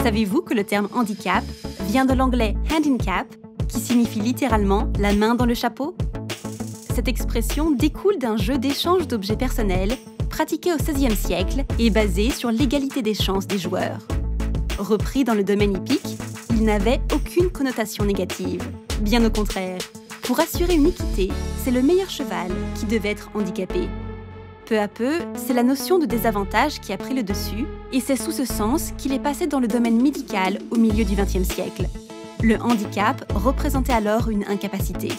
Savez-vous que le terme handicap vient de l'anglais hand in cap, qui signifie littéralement la main dans le chapeau? Cette expression découle d'un jeu d'échange d'objets personnels pratiqué au XVIe siècle et basé sur l'égalité des chances des joueurs. Repris dans le domaine hippique, il n'avait aucune connotation négative. Bien au contraire, pour assurer une équité, c'est le meilleur cheval qui devait être handicapé. Peu à peu, c'est la notion de désavantage qui a pris le dessus, et c'est sous ce sens qu'il est passé dans le domaine médical au milieu du XXe siècle. Le handicap représentait alors une incapacité.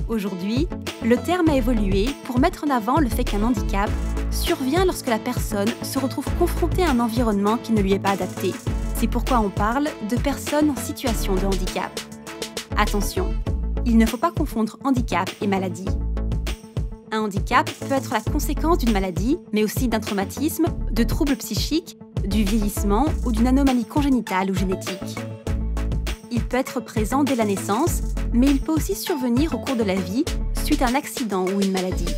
Aujourd'hui, le terme a évolué pour mettre en avant le fait qu'un handicap survient lorsque la personne se retrouve confrontée à un environnement qui ne lui est pas adapté. C'est pourquoi on parle de personnes en situation de handicap. Attention, il ne faut pas confondre handicap et maladie. Un handicap peut être la conséquence d'une maladie, mais aussi d'un traumatisme, de troubles psychiques, du vieillissement ou d'une anomalie congénitale ou génétique. Il peut être présent dès la naissance, mais il peut aussi survenir au cours de la vie suite à un accident ou une maladie.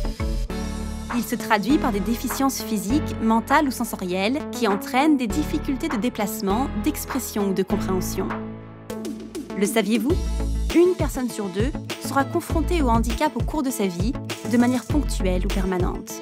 Il se traduit par des déficiences physiques, mentales ou sensorielles qui entraînent des difficultés de déplacement, d'expression ou de compréhension. Le saviez-vous? Une personne sur deux sera confrontée au handicap au cours de sa vie, de manière ponctuelle ou permanente.